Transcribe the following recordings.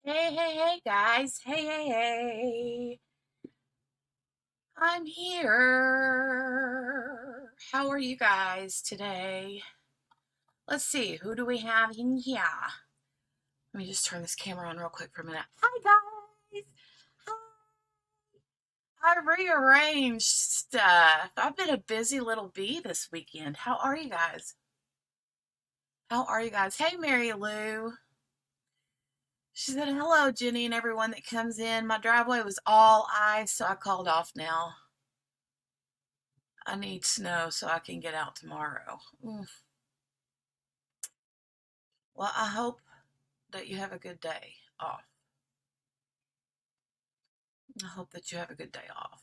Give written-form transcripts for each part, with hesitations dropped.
Hey, guys. Hey. I'm here. How are you guys today? Let's see. Who do we have in here? Let me just turn this camera on real quick for a minute. Hi, guys. Hi. I rearranged stuff. I've been a busy little bee this weekend. How are you guys? Hey, Mary Lou. She said, hello, Jenny, and everyone that comes in. My driveway was all ice, so I called off now. I need snow so I can get out tomorrow. Well, I hope that you have a good day off. I hope that you have a good day off.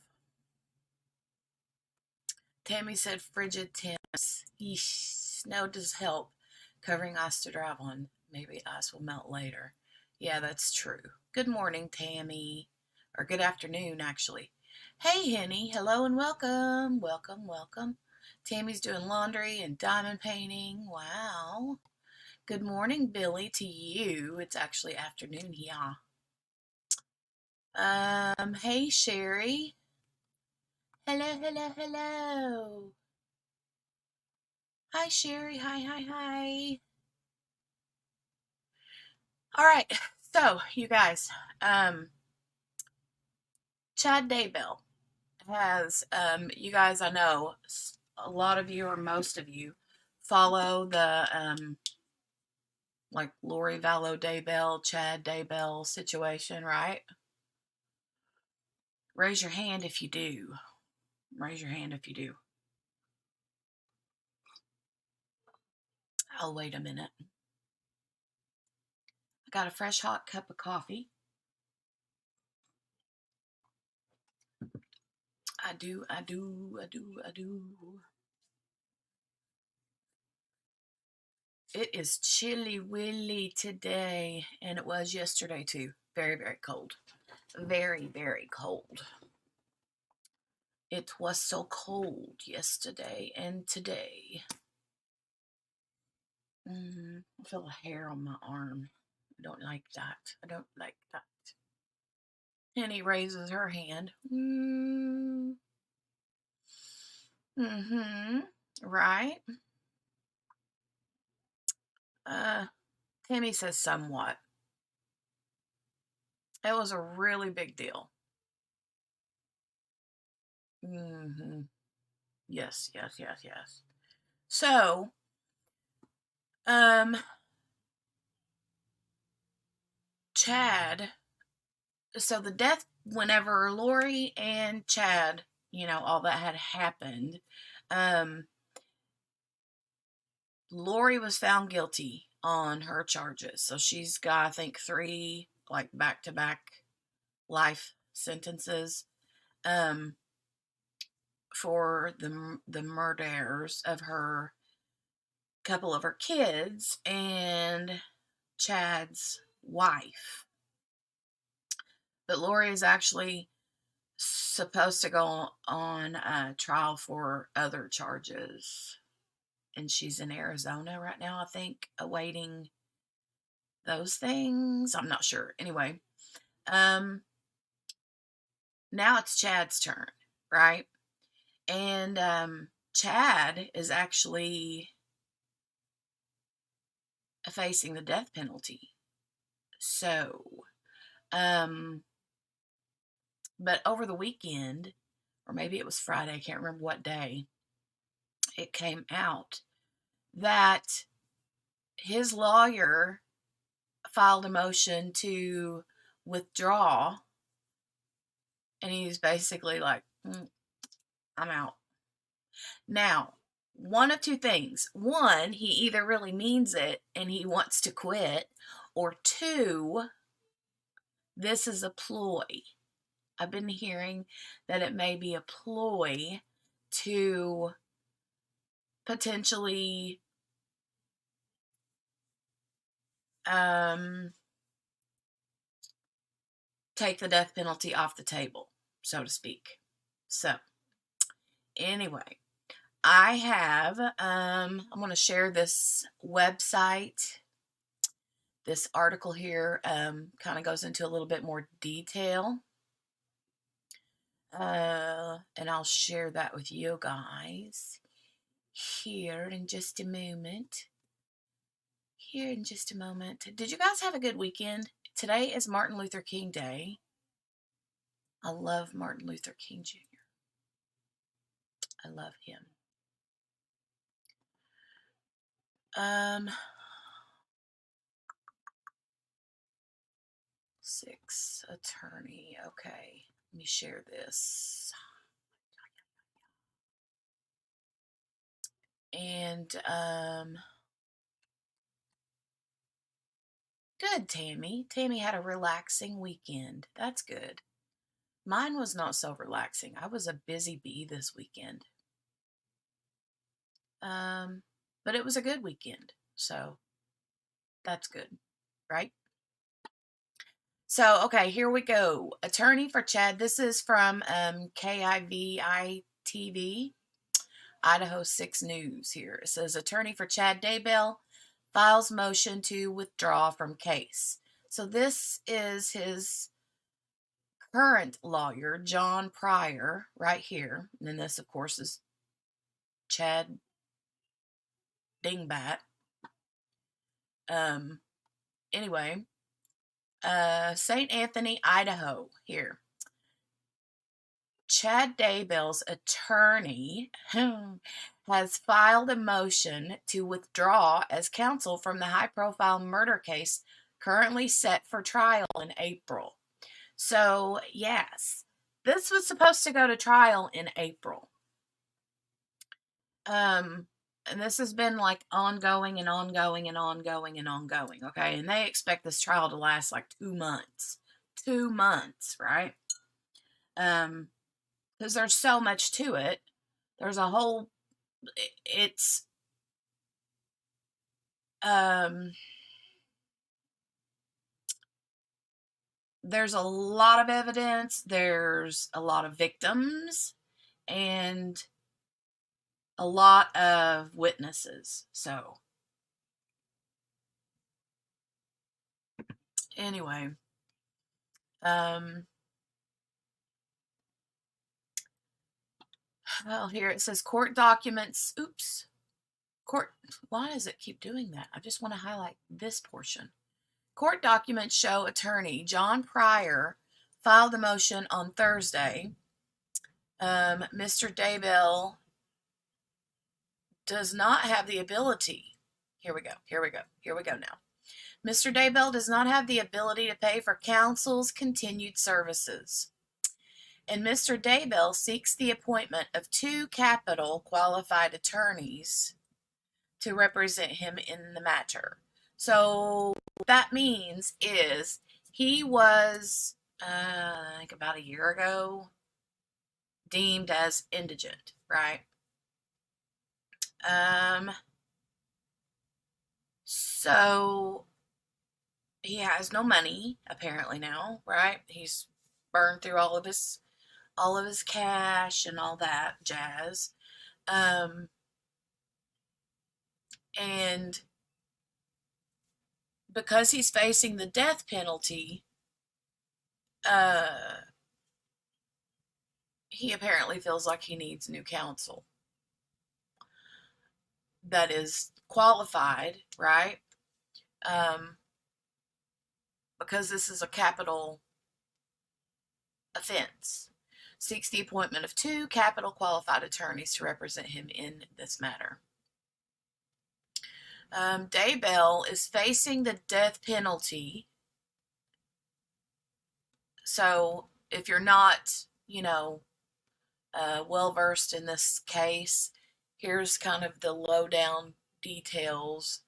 Tammy said frigid temps. Yeesh, snow does help covering ice to drive on. Maybe ice will melt later. Yeah, that's true. Good morning, Tammy. Or good afternoon, actually. Hey, Henny. Hello and welcome. Welcome, welcome. Tammy's doing laundry and diamond painting. Wow. Good morning, Billy, to you. It's actually afternoon here. Hey, Sherry. Hello, hello, hello. Hi, Sherry. Hi, hi, hi. All right. So, you guys, Chad Daybell has, you guys, I know a lot of you or most of you follow the, like Lori Vallow Daybell, Chad Daybell situation, right? Raise your hand if you do. Raise your hand if you do. I'll wait a minute. I got a fresh hot cup of coffee. I do. It is chilly willy today, and it was yesterday too. Very, very cold. Very, very cold. It was so cold yesterday and today. I feel a hair on my arm. I don't like that. I don't like that. Henny raises her hand. Right. Tammy says somewhat. It was a really big deal. Yes. So, Chad, so the death, whenever Lori and Chad, all that had happened, Lori was found guilty on her charges. So she's got, I think, 3 like back-to-back life sentences for the murders of her couple of her kids and Chad's wife. But Lori is actually supposed to go on trial for other charges. And she's in Arizona right now, I think, awaiting those things. I'm not sure. Anyway, now it's Chad's turn, right? And Chad is actually facing the death penalty. So, but over the weekend, or maybe it was Friday, I can't remember what day, it came out that his lawyer filed a motion to withdraw, and he's basically like, I'm out. Now, one of two things. One, he either really means it and he wants to quit, or two, this is a ploy. I've been hearing that it may be a ploy to potentially take the death penalty off the table, so to speak. So, anyway, I have, I'm going to share this website. This article here kind of goes into a little bit more detail. And I'll share that with you guys here in just a moment. Did you guys have a good weekend? Today is Martin Luther King Day. I love Martin Luther King Jr. I love him. 6 attorney. Okay, let me share this. And good, Tammy. Tammy had a relaxing weekend. That's good. Mine was not so relaxing. I was a busy bee this weekend. But it was a good weekend, so that's good, right? So, okay, here we go. Attorney for Chad. This is from KIVI-TV, Idaho 6 News here. It says, attorney for Chad Daybell files motion to withdraw from case. So this is his current lawyer, John Pryor, right here. And then this, of course, is Chad Dingbat. Anyway, St. Anthony, Idaho, here. Chad Daybell's attorney has filed a motion to withdraw as counsel from the high-profile murder case currently set for trial in April. So, yes, this was supposed to go to trial in April. And this has been like ongoing and ongoing and ongoing and ongoing, okay? And they expect this trial to last like 2 months. 2 months, right? Because there's so much to it. There's a whole, it's, there's a lot of evidence, there's a lot of victims, and a lot of witnesses. So, anyway, well, here it says court documents. Oops. Court, why does it keep doing that? I just want to highlight this portion. Court documents show attorney John Pryor filed a motion on Thursday. Mr. Daybell does not have the ability. Here we go now. Mr. Daybell does not have the ability to pay for counsel's continued services. And Mr. Daybell seeks the appointment of 2 capital qualified attorneys to represent him in the matter. So what that means is he was, I think about a year ago, deemed as indigent, right? So he has no money apparently now, right? He's burned through all of his cash and all that jazz. And because he's facing the death penalty, he apparently feels like he needs new counsel that is qualified, right? Because this is a capital offense. Seeks the appointment of 2 capital qualified attorneys to represent him in this matter. Daybell is facing the death penalty. So if you're not, well versed in this case, here's kind of the lowdown details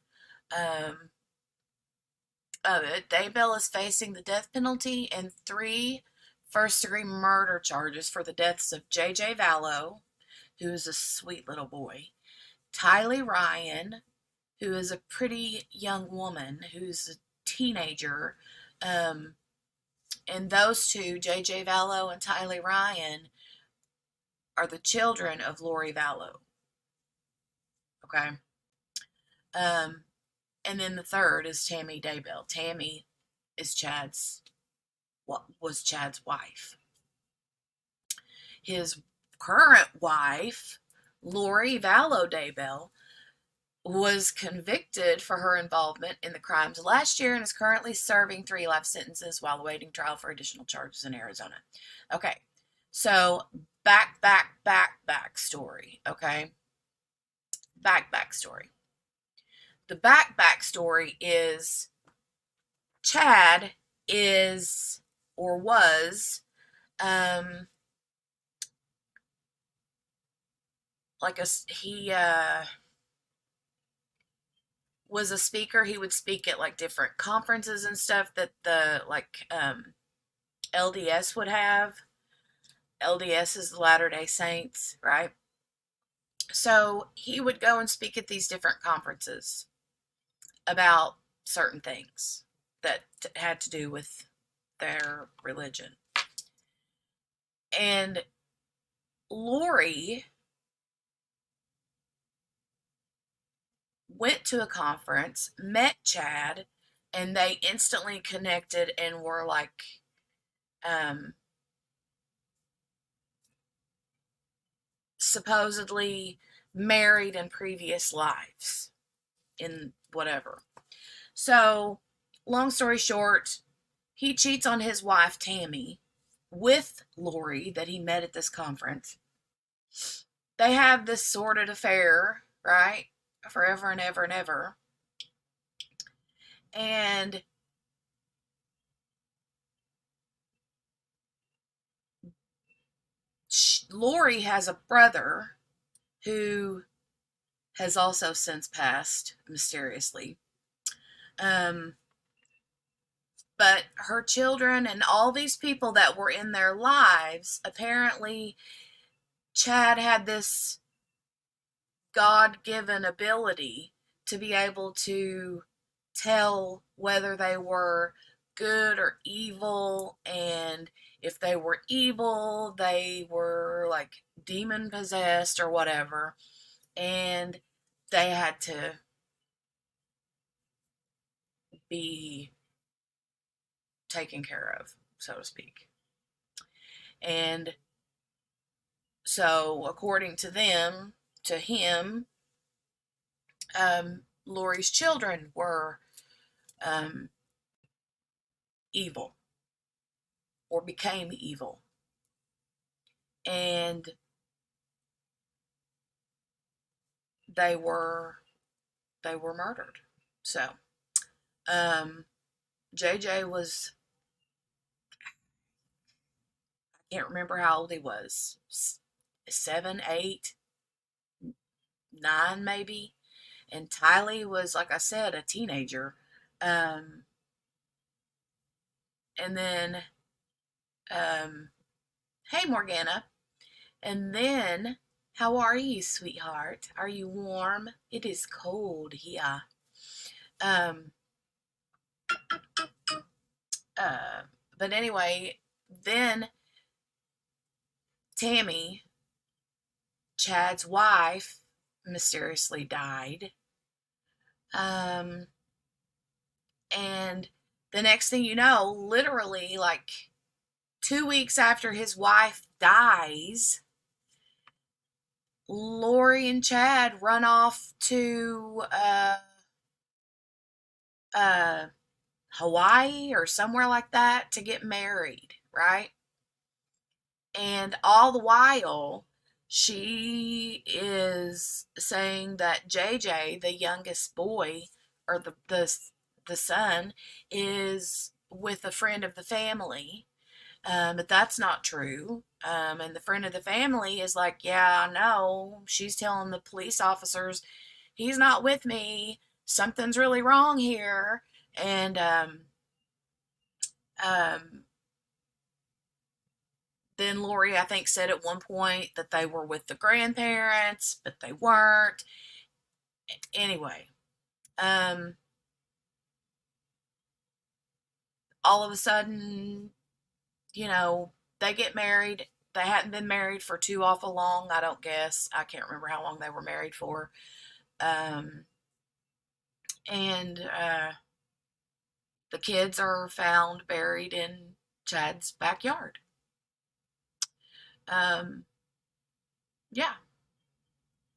of it. Daybell is facing the death penalty and 3 first-degree murder charges for the deaths of J.J. Vallow, who is a sweet little boy, Tylee Ryan, who is a pretty young woman, who's a teenager, and those 2, J.J. Vallow and Tylee Ryan, are the children of Lori Vallow. Okay? And then the 3rd is Tammy Daybell. Tammy is was Chad's wife. His current wife, Lori Vallow Daybell, was convicted for her involvement in the crimes last year and is currently serving 3 life sentences while awaiting trial for additional charges in Arizona. Okay, so back story, okay? Back story. The back story is Chad is or was um like he was a speaker. He would speak at like different conferences and stuff that the like LDS would have. LDS is the Latter Day Saints, right? So he would go and speak at these different conferences about certain things that had to do with their religion. And Lori went to a conference, met Chad, and they instantly connected and were like um, supposedly married in previous lives in whatever. So, long story short, he cheats on his wife, Tammy, with Lori that he met at this conference. They have this sordid affair, right? Forever and ever and ever. And Lori has a brother who has also since passed mysteriously. Um, but her children and all these people that were in their lives, apparently, Chad had this God given ability to be able to tell whether they were good or evil, and if they were evil, they were like demon possessed or whatever, and they had to be taken care of, so to speak. And so, according to them, to him, Lori's children were um, evil or became evil, and they were they were murdered. So, JJ was, I can't remember how old he was, 7, 8, 9 maybe, and Tylee was, like I said, a teenager. Um, and then, um, hey Morgana, and then, how are you, sweetheart? Are you warm? It is cold here. Um, uh, but anyway, then Tammy, Chad's wife, mysteriously died. Um, and the next thing you know, literally like 2 weeks after his wife dies, Lori and Chad run off to uh, Hawaii or somewhere like that to get married, right? And all the while, she is saying that JJ, the youngest boy, or the son, is with a friend of the family. But that's not true. And the friend of the family is like, yeah, I know. She's telling the police officers, he's not with me. Something's really wrong here. And um, then Lori, I think, said at one point that they were with the grandparents, but they weren't. Anyway, um, all of a sudden, you know, they get married. They hadn't been married for too awful long, I don't guess. I can't remember how long they were married for. Um, and the kids are found buried in Chad's backyard. Um, yeah,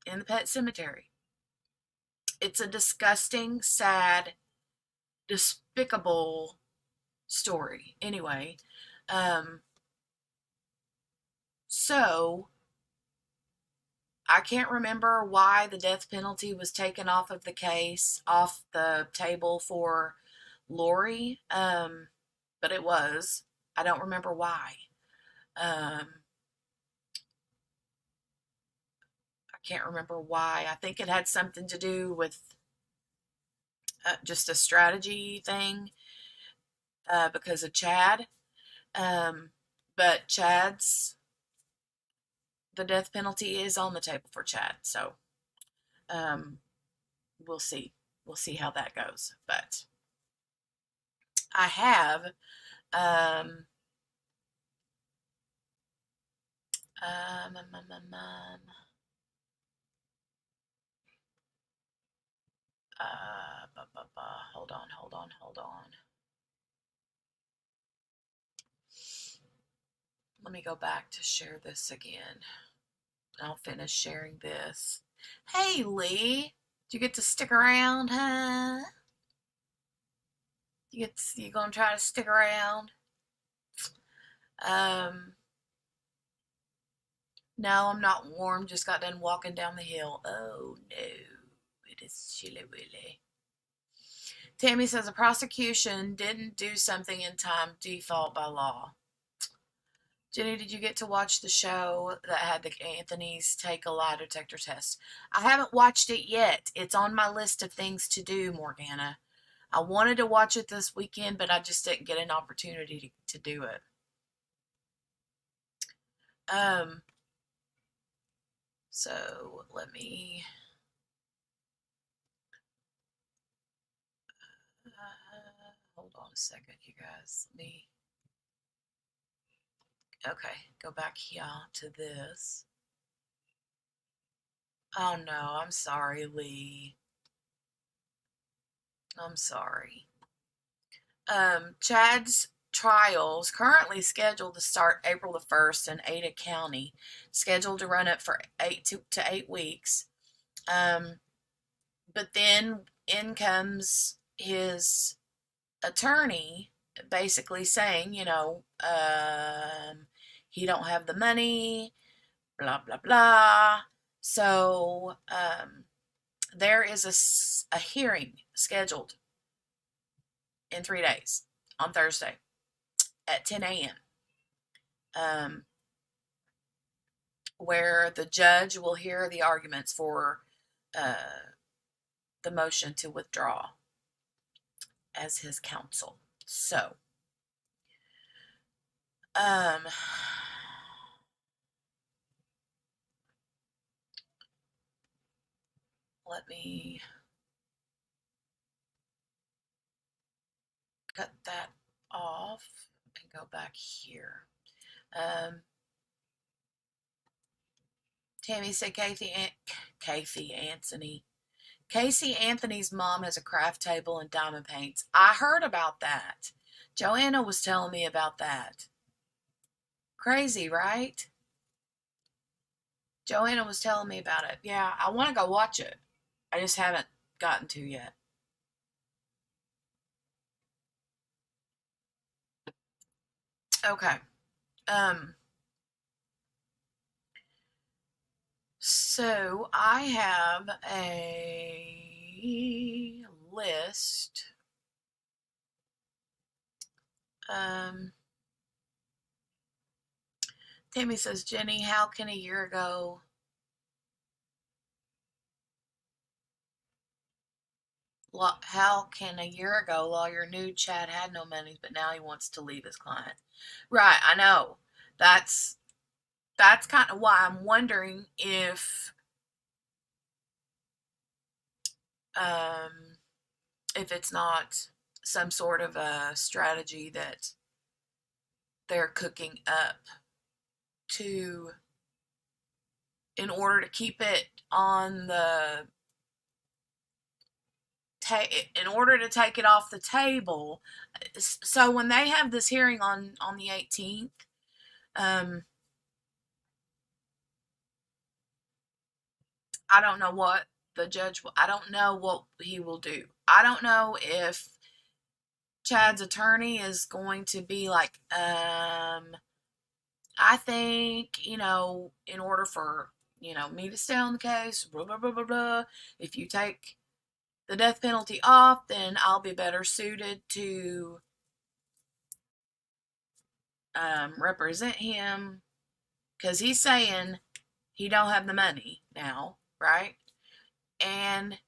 in the pet cemetery. It's a disgusting, sad, despicable story. Anyway, um, so I can't remember why the death penalty was taken off of the case, off the table for Lori. but it was. I don't remember why. Um, I can't remember why. I think it had something to do with just a strategy thing because of Chad. Um, but the death penalty is on the table for Chad. So um, we'll see. We'll see how that goes. But I have um, um, um, um, um, um, hold on. Let me go back to share this again. I'll finish sharing this. Hey, Lee. Did you get to stick around, huh? You gonna try to stick around? Um, no, I'm not warm. Just got done walking down the hill. Oh no, it is chilly willy. Tammy says a prosecution didn't do something in time, default by law. Jenny, did you get to watch the show that had the Anthony's take a lie detector test? I haven't watched it yet. It's on my list of things to do, Morgana. I wanted to watch it this weekend, but I just didn't get an opportunity to do it. So let me hold on a second, you guys. Let me go back here to this. Oh no, I'm sorry, Lee. I'm sorry. Chad's trial is currently scheduled to start April the 1st in Ada County, scheduled to run up for 8 weeks. But then in comes his attorney basically saying, he don't have the money, blah, blah, blah. So there is a hearing scheduled in 3 days on Thursday at 10 a.m. Where the judge will hear the arguments for the motion to withdraw as his counsel. So, let me cut that off and go back here. Tammy said Casey Anthony's mom has a craft table and diamond paints. I heard about that. Joanna was telling me about that. Crazy, right? Joanna was telling me about it. Yeah, I want to go watch it. I just haven't gotten to yet. Okay. So I have a list. Tammy says, Jenny, how can a year ago lawyer knew Chad had no money, but now he wants to leave his client? Right, I know. That's kind of why I'm wondering if it's not some sort of a strategy that they're cooking up to in order to keep it on the in order to take it off the table. So when they have this hearing on the 18th, I don't know what the judge will, I don't know what he will do. I don't know if Chad's attorney is going to be like, I think, in order for, me to stay on the case, blah, blah, blah, blah, blah, if you take the death penalty off, then I'll be better suited to represent him, because he's saying he don't have the money now, right? And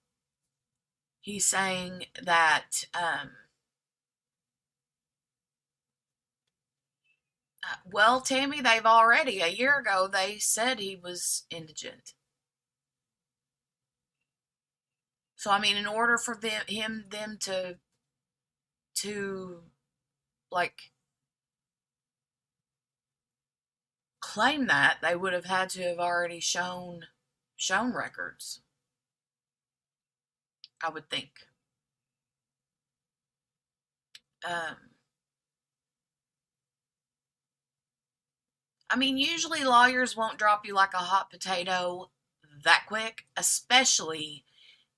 he's saying that, well, Tammy, they've already, a year ago, they said he was indigent. So, I mean, in order for them to like claim that, they would have had to have already shown records, I would think. Um, I mean, usually lawyers won't drop you like a hot potato that quick, especially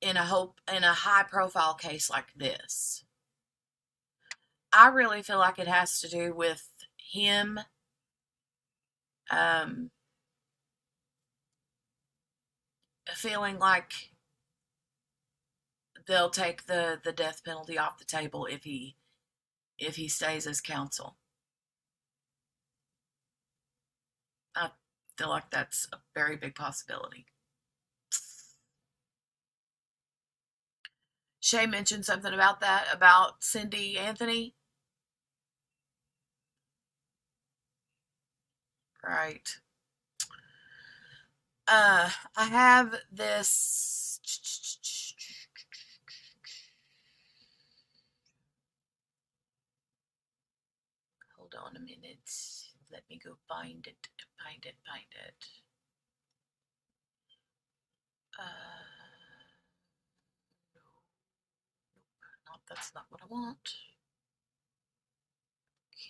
in a high profile case like this. I really feel like it has to do with him um, feeling like they'll take the death penalty off the table if he stays as counsel. I feel like that's a very big possibility. Shay mentioned something about that, about Cindy Anthony. Right. I have this. Hold on a minute. Let me go find it. Find it. No, that's not what I want.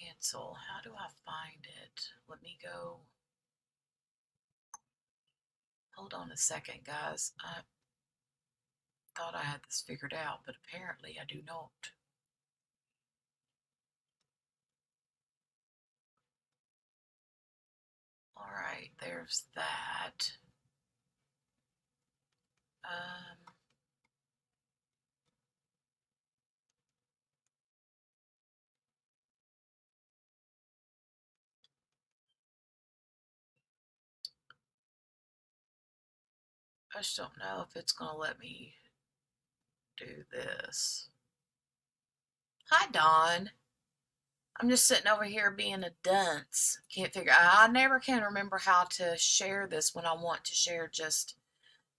Cancel. How do I find it? Let me go. Hold on a second, guys. I thought I had this figured out, but apparently I do not. All right, there's that. I just don't know if it's going to let me do this. Hi, Dawn. I'm just sitting over here being a dunce. Can't figure I never can remember how to share this when I want to share just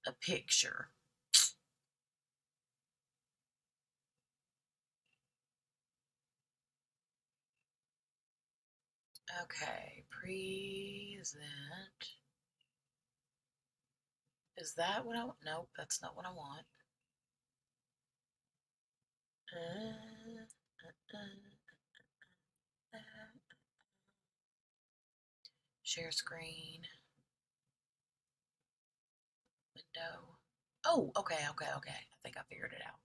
a picture. Okay, present. Is that what I want? Nope, that's not what I want. Share screen. Window. Oh, okay. I think I figured it out.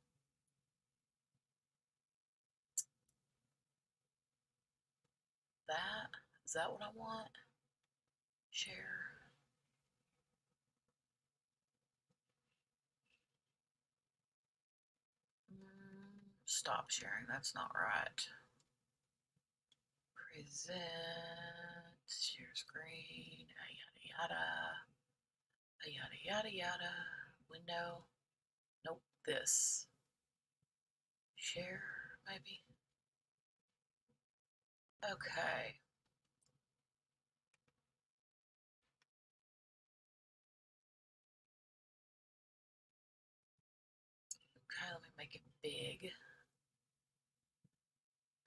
Is that what I want? Share. Stop sharing. That's not right. Present. Share screen. Yada yada. Window. Nope. This. Share, maybe. Okay. Okay, let me make it big.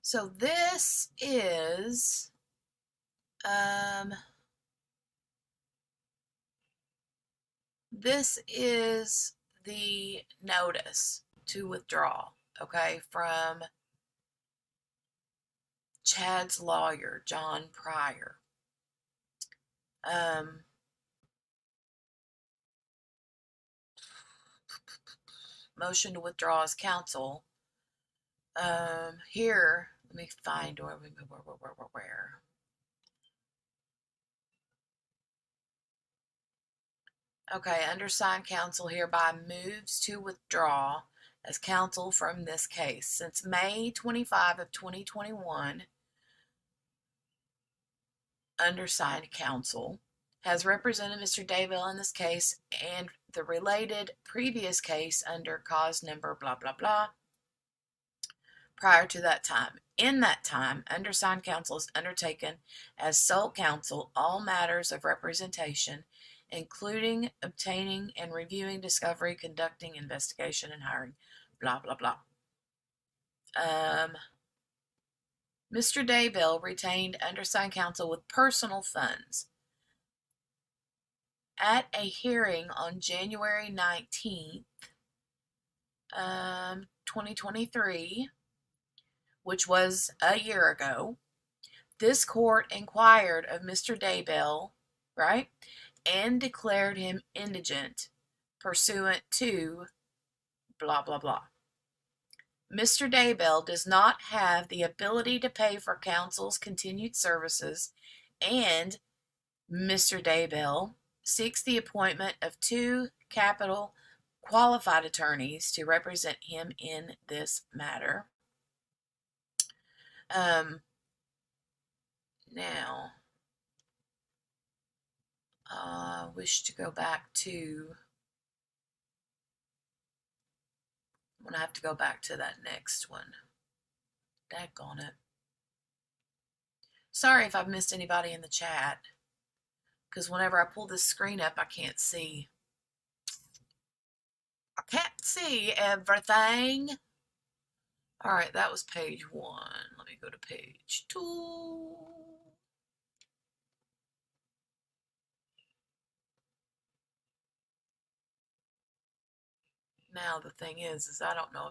So this is the notice to withdraw, okay, from Chad's lawyer, John Pryor. Motion to withdraw as counsel. Here, let me find where. Okay, undersigned counsel hereby moves to withdraw as counsel from this case. Since May 25 of 2021, undersigned counsel has represented Mr. Daybell in this case and the related previous case under cause number blah, blah, blah, prior to that time. In that time, undersigned counsel has undertaken as sole counsel all matters of representation, including obtaining and reviewing discovery, conducting investigation, and hiring, blah, blah, blah. Mr. Daybell retained undersigned counsel with personal funds. At a hearing on January 19th, 2023, which was a year ago, this court inquired of Mr. Daybell, right, and declared him indigent pursuant to blah, blah, blah. Mr. Daybell does not have the ability to pay for counsel's continued services, and Mr. Daybell seeks the appointment of 2 capital qualified attorneys to represent him in this matter. Now, I wish to go back to, I'm going to have to go back to that next one. Daggone it. Sorry if I've missed anybody in the chat, because whenever I pull this screen up, I can't see. I can't see everything. All right, that was page 1. Let me go to page 2. Now the thing is I don't know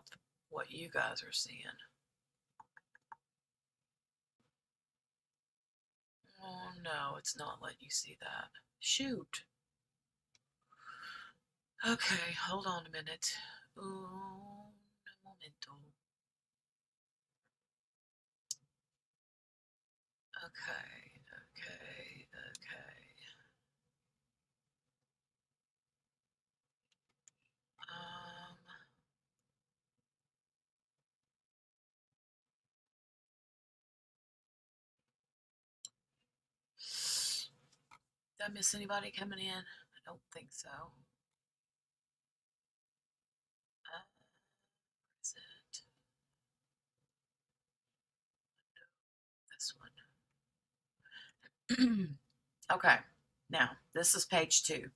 what you guys are seeing. Oh no, it's not letting you see that. Shoot. Okay, hold on a minute. Un momento. Okay. Did I miss anybody coming in? I don't think so. Is it this one? Okay, now this is page 2.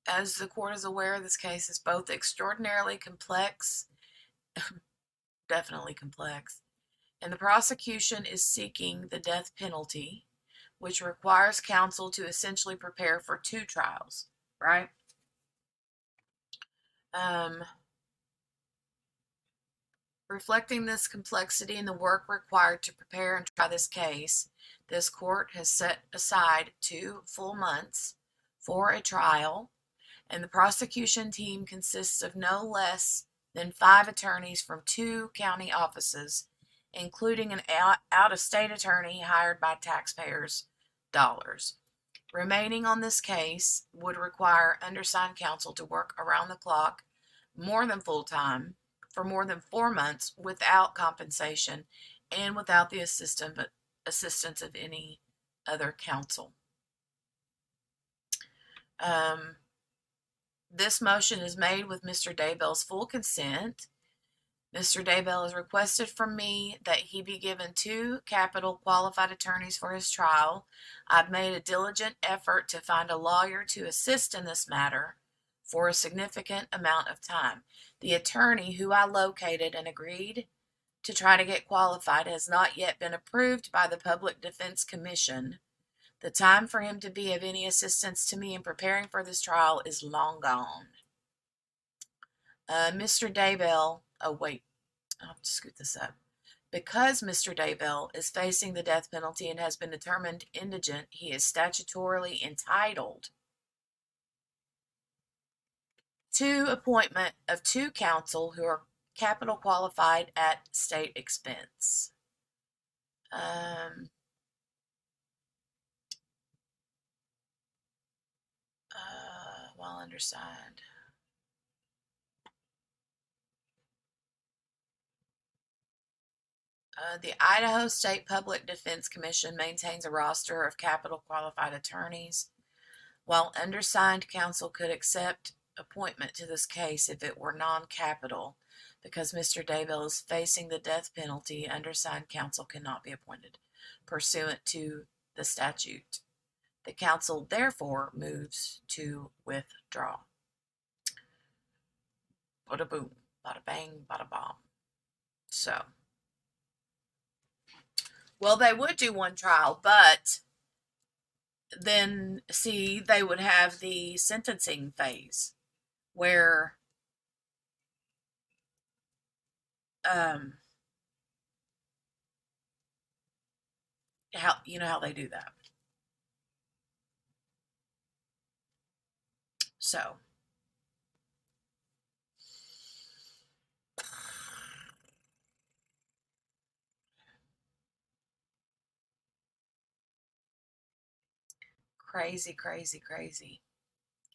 As the court is aware, this case is both extraordinarily complex, definitely complex, and the prosecution is seeking the death penalty, which requires counsel to essentially prepare for 2 trials, right? Reflecting this complexity and the work required to prepare and try this case, this court has set aside 2 full months for a trial, and the prosecution team consists of no less than 5 attorneys from 2 county offices, including an out-of-state attorney hired by taxpayers' dollars. Remaining on this case would require undersigned counsel to work around the clock, more than full time, for more than 4 months without compensation and without the assistance of any other counsel. This motion is made with Mr. Daybell's full consent. Mr. Daybell has requested from me that he be given 2 capital qualified attorneys for his trial. I've made a diligent effort to find a lawyer to assist in this matter for a significant amount of time. The attorney who I located and agreed to try to get qualified has not yet been approved by the Public Defense Commission. The time for him to be of any assistance to me in preparing for this trial is long gone. Mr. Daybell, oh wait, I'll have to scoot this up. Because Mr. Daybell is facing the death penalty and has been determined indigent, he is statutorily entitled to appointment of 2 counsel who are capital qualified at state expense. While undersigned. The Idaho State Public Defense Commission maintains a roster of capital qualified attorneys. While undersigned counsel could accept appointment to this case if it were non-capital, because Mr. Daybell is facing the death penalty, undersigned counsel cannot be appointed pursuant to the statute. The counsel therefore moves to withdraw. Bada boom, bada bang, bada bomb. So, well, they would do one trial, but then, see, they would have the sentencing phase where how you know how they do that. So crazy, crazy, crazy,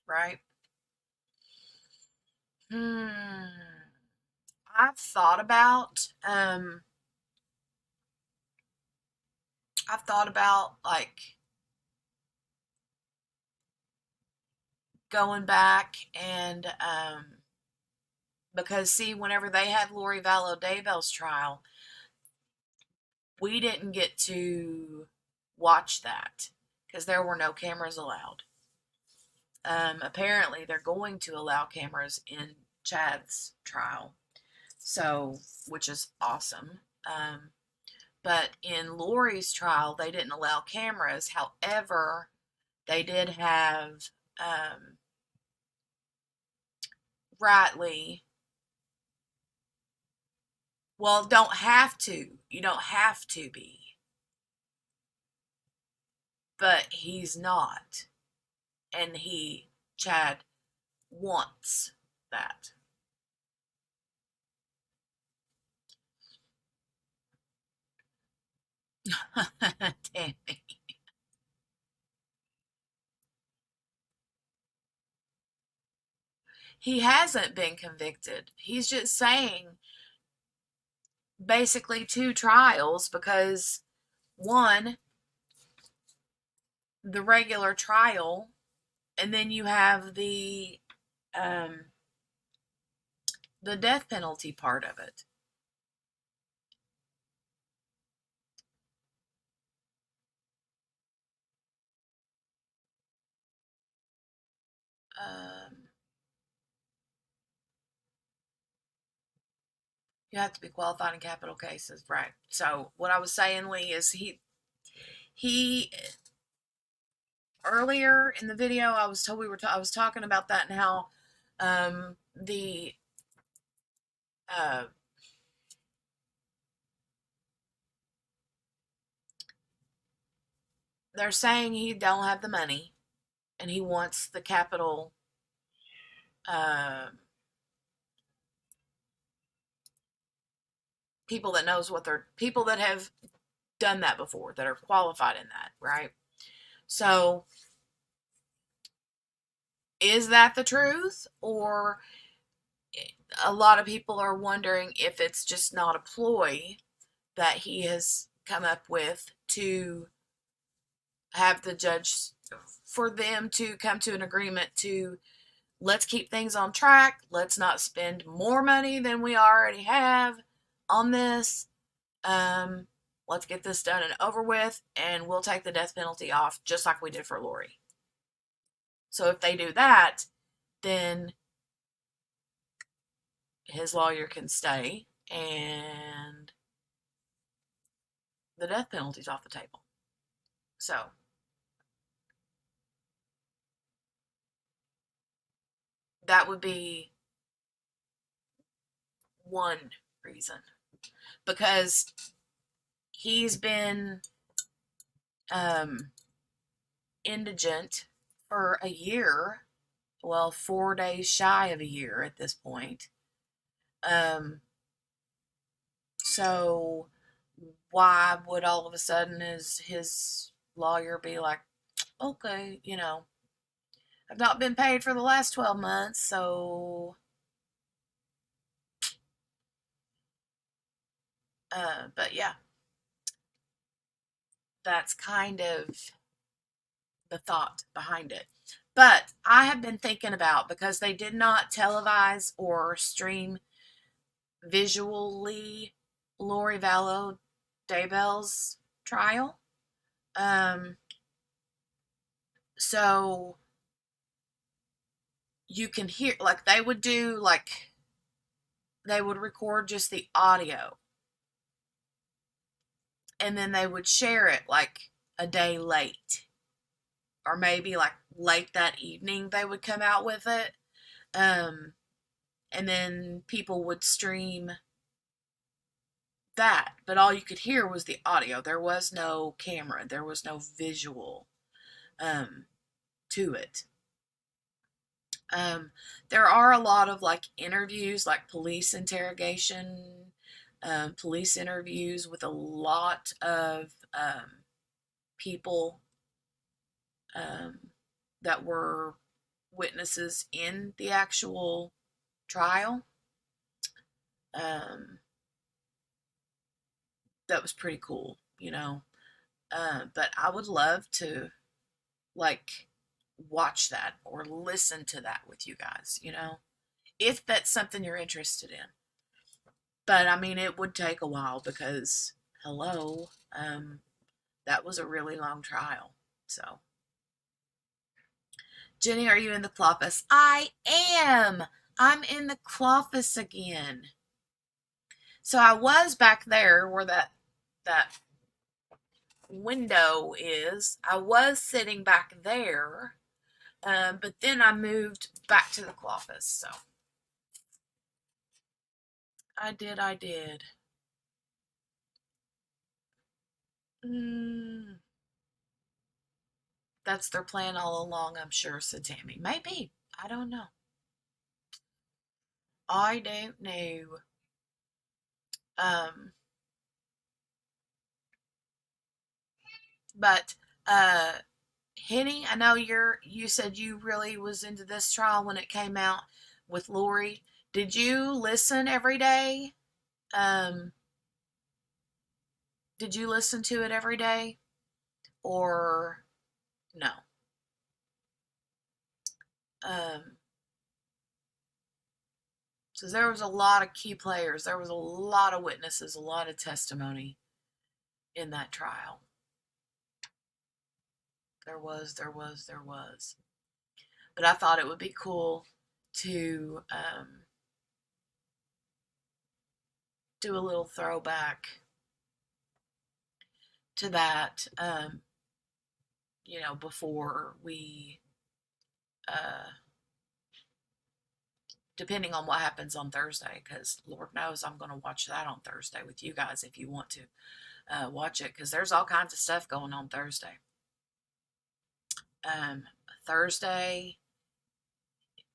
right? I've thought about like going back and because see, whenever they had Lori Vallow Daybell's trial, we didn't get to watch that because there were no cameras allowed. Apparently, they're going to allow cameras in Chad's trial, so which is awesome. But in Lori's trial, they didn't allow cameras. However, they did have Rightly. Well, don't have to. You don't have to be. But he's not. And Chad, wants that. Tammy. He hasn't been convicted. He's just saying basically 2 trials because one, the regular trial, and then you have the death penalty part of it. You have to be qualified in capital cases, right? So what I was saying, Lee, is he earlier in the video I was told I was talking about that and how the they're saying he don't have the money and he wants the capital people that knows what they're people that have done that before, that are qualified in that, right? So is that the truth? Or a lot of people are wondering if it's just not a ploy that he has come up with to have the judge, for them to come to an agreement to, let's keep things on track. Let's not spend more money than we already have on this. Let's get this done and over with, and we'll take the death penalty off just like we did for Lori. So if they do that, then his lawyer can stay and the death penalty's off the table. So that would be one reason, because he's been indigent for a year. Well, 4 days shy of a year at this point. So why would all of a sudden his lawyer be like, okay, I've not been paid for the last 12 months, so But yeah, that's kind of the thought behind it. But I have been thinking about, because they did not televise or stream visually Lori Vallow Daybell's trial. Um, so you can hear, like, they would do, like, they would record just the audio and then they would share it like a day late, or maybe like late that evening they would come out with it. Um, and then people would stream that, but all you could hear was the audio. There was no camera, there was no visual um, to it. Um, there are a lot of like interviews, like police interrogation, police interviews with a lot of people um, that were witnesses in the actual trial. Um, that was pretty cool, you know. But I would love to like watch that or listen to that with you guys, you know, if that's something you're interested in. But I mean, it would take a while because, hello, that was a really long trial. So, Jenny, are you in the Cloffice? I am. I'm in the Cloffice again. So I was back there where that window is. I was sitting back there, but then I moved back to the Cloffice. So I did. I did. Mm, that's their plan all along, I'm sure, said Tammy. Maybe. I don't know. I don't know. Um, but Henny, I know you said you really was into this trial when it came out with Lori. Did you listen every day? Um, did you listen to it every day or no? Um, so there was a lot of key players. There was a lot of witnesses, a lot of testimony in that trial. There was. But I thought it would be cool to do a little throwback to that, before we, uh, depending on what happens on Thursday, because Lord knows I'm going to watch that on Thursday with you guys if you want to watch it, because there's all kinds of stuff going on Thursday. Um, Thursday,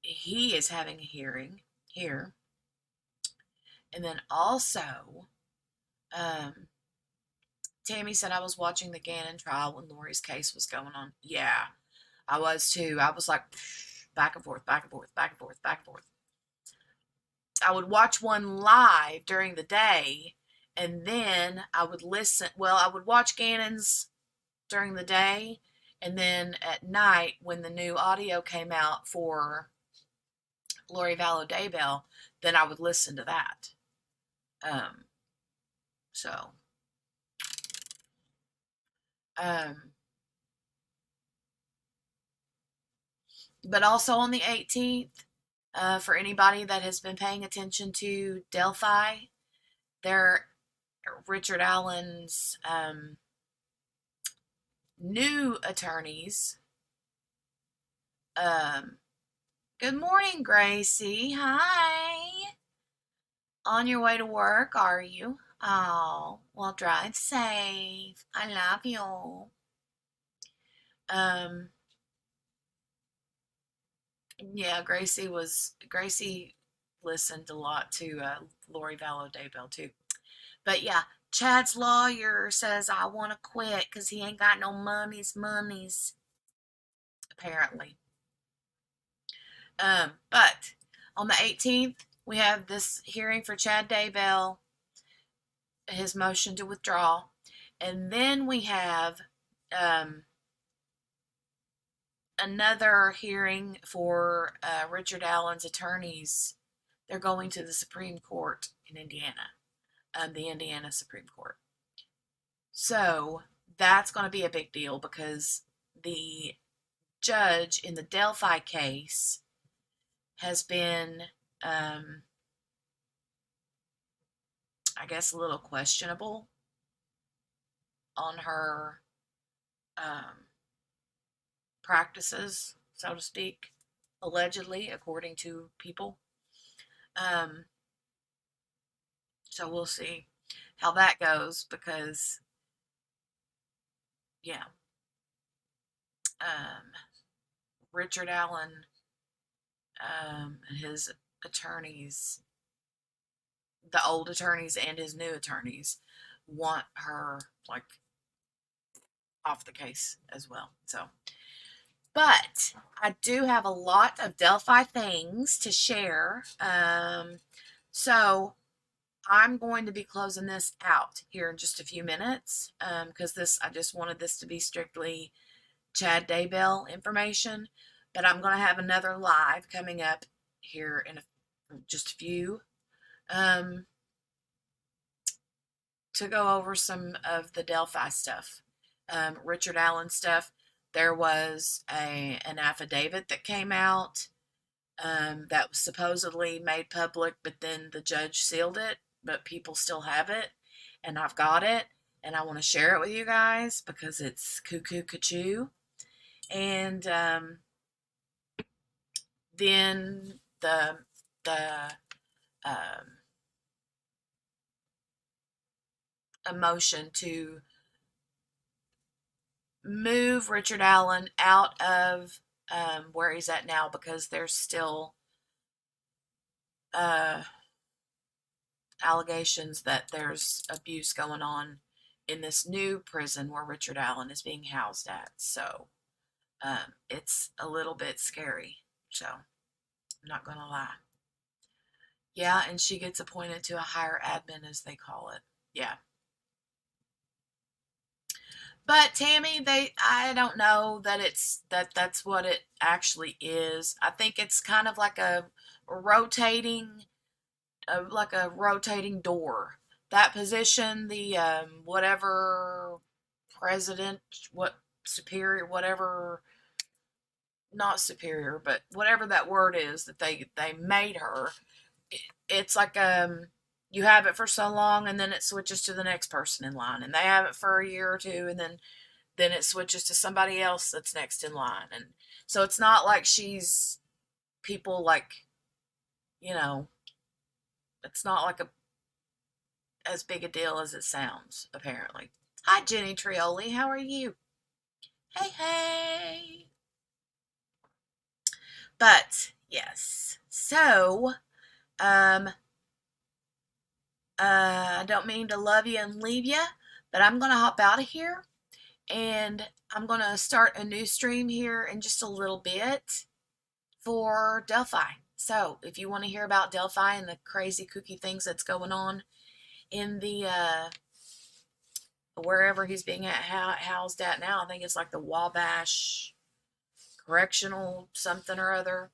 he is having a hearing here. And then also, um, Tammy said I was watching the Gannon trial when Lori's case was going on. Yeah, I was too. I was like back and forth, back and forth, back and forth, back and forth. I would watch one live during the day, and then I would listen. Well, I would watch Gannon's during the day, and then at night when the new audio came out for Lori Vallow Daybell, then I would listen to that. Um, so, um, but also on the 18th, for anybody that has been paying attention to Delphi, they're Richard Allen's new attorneys. Good morning, Gracie. Hi. On your way to work, are you? Oh, well, drive safe. I love you. Um, yeah, Gracie listened a lot to Lori Vallow Daybell too. But yeah, Chad's lawyer says I want to quit because he ain't got no monies, apparently. But on the 18th, we have this hearing for Chad Daybell. his motion to withdraw. And then we have another hearing for Richard Allen's attorneys. They're going to the Supreme Court in Indiana, the Indiana Supreme Court. So that's going to be a big deal because the judge in the Delphi case has been, I guess, a little questionable on her practices, so to speak, allegedly, according to people. So we'll see how that goes because, yeah, Richard Allen and his attorneys, the old attorneys and his new attorneys, want her like off the case as well. So, but I do have a lot of Delphi things to share. So I'm going to be closing this out here in just a few minutes because I just wanted this to be strictly Chad Daybell information. But I'm going to have another live coming up here in just a few to go over some of the Delphi stuff, Richard Allen stuff. There was an affidavit that came out that was supposedly made public, but then the judge sealed it, but people still have it, and I've got it, and I want to share it with you guys because it's cuckoo cachoo. And then the a motion to move Richard Allen out of where he's at now because there's still allegations that there's abuse going on in this new prison where Richard Allen is being housed at. So it's a little bit scary. So I'm not going to lie. Yeah, and she gets appointed to a higher admin, as they call it. Yeah. But Tammy, I don't know that that's what it actually is. I think it's kind of like a rotating, like a rotating door. That position, the whatever president, what superior, whatever, not superior, but whatever that word is that they made her. It's like you have it for so long and then it switches to the next person in line, and they have it for a year or two, and then it switches to somebody else that's next in line. And so it's not like she's people like, you know, it's not like as big a deal as it sounds, apparently. Hi, Jenny Trioli. How are you? Hey, hey. But yes, so I don't mean to love you and leave you, but I'm gonna hop out of here, and I'm gonna start a new stream here in just a little bit for Delphi. So if you want to hear about Delphi and the crazy kooky things that's going on in the wherever he's being housed at now, I think it's like the Wabash Correctional something or other.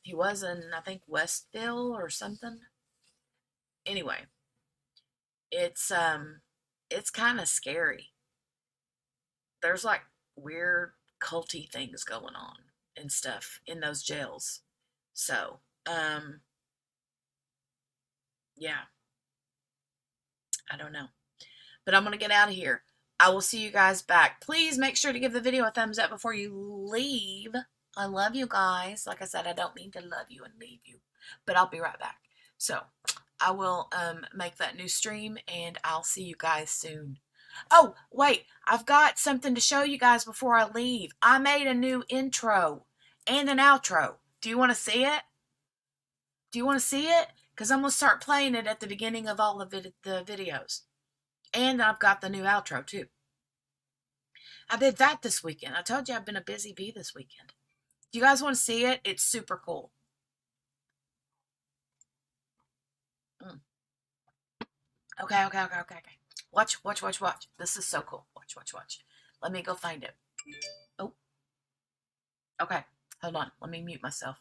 He was in, I think, Westville or something. Anyway, it's kind of scary. There's like weird culty things going on and stuff in those jails. So, yeah, I don't know. But I'm going to get out of here. I will see you guys back. Please make sure to give the video a thumbs up before you leave. I love you guys. Like I said, I don't mean to love you and leave you, but I'll be right back. So I will make that new stream, and I'll see you guys soon. Oh, wait, I've got something to show you guys before I leave. I made a new intro and an outro. Do you want to see it? Do you want to see it? Because I'm going to start playing it at the beginning of all of the videos. And I've got the new outro, too. I did that this weekend. I told you I've been a busy bee this weekend. Do you guys want to see it? It's super cool. Okay, okay, okay, okay, okay. Watch, watch, watch, watch. This is so cool. Watch, watch, watch. Let me go find it. Oh, okay. Hold on. Let me mute myself.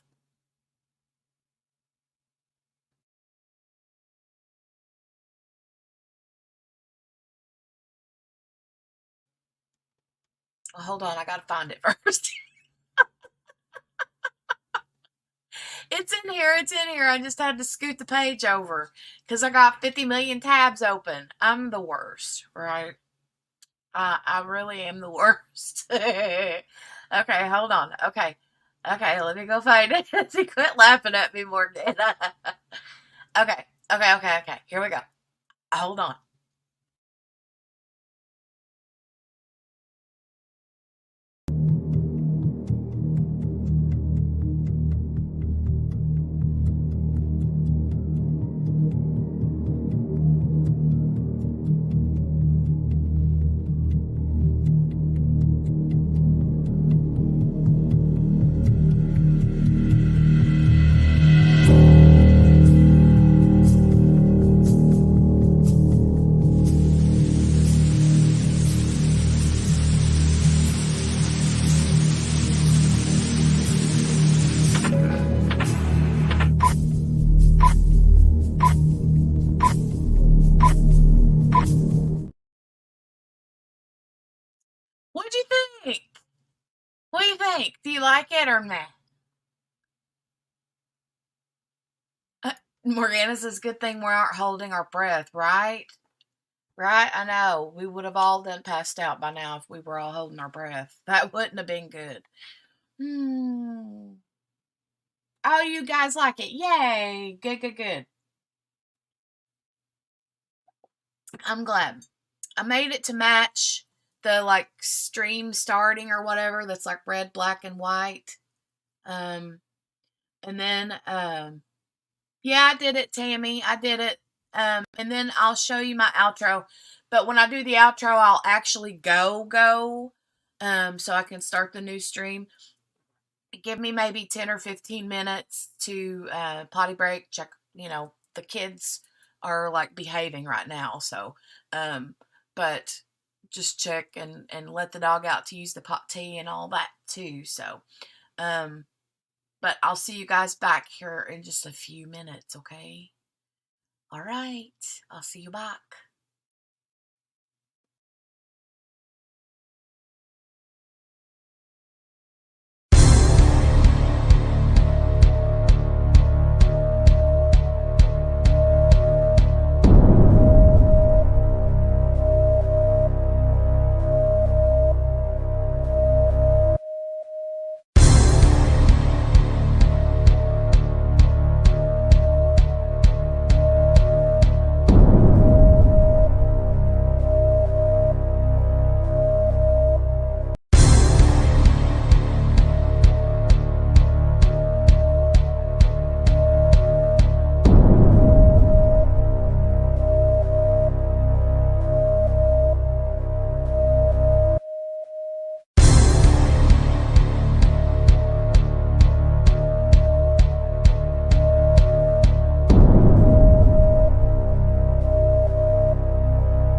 Oh, hold on. I gotta find it first. It's in here. It's in here. I just had to scoot the page over because I got 50 million tabs open. I'm the worst, right? I really am the worst. Okay, hold on. Okay. Okay, let me go find it. He quit laughing at me, Morgan. Okay, okay, okay, okay. Here we go. Hold on. What'd you think? What do you think? Do you like it or not? Morgana says, good thing we aren't holding our breath, right? Right? I know. We would have all done passed out by now if we were all holding our breath. That wouldn't have been good. Hmm. Oh, you guys like it. Yay. Good, good, good. I'm glad. I made it to match the like stream starting or whatever that's like red, black, and white. Um, and then yeah, I did it, Tammy. I did it. And then I'll show you my outro. But when I do the outro, I'll actually go. So I can start the new stream. Give me maybe 10 or 15 minutes to potty break, check, the kids are like behaving right now. So, um, but just check and let the dog out to use the pot tea and all that too. So, um, but I'll see you guys back here in just a few minutes, okay? All right. I'll see you back.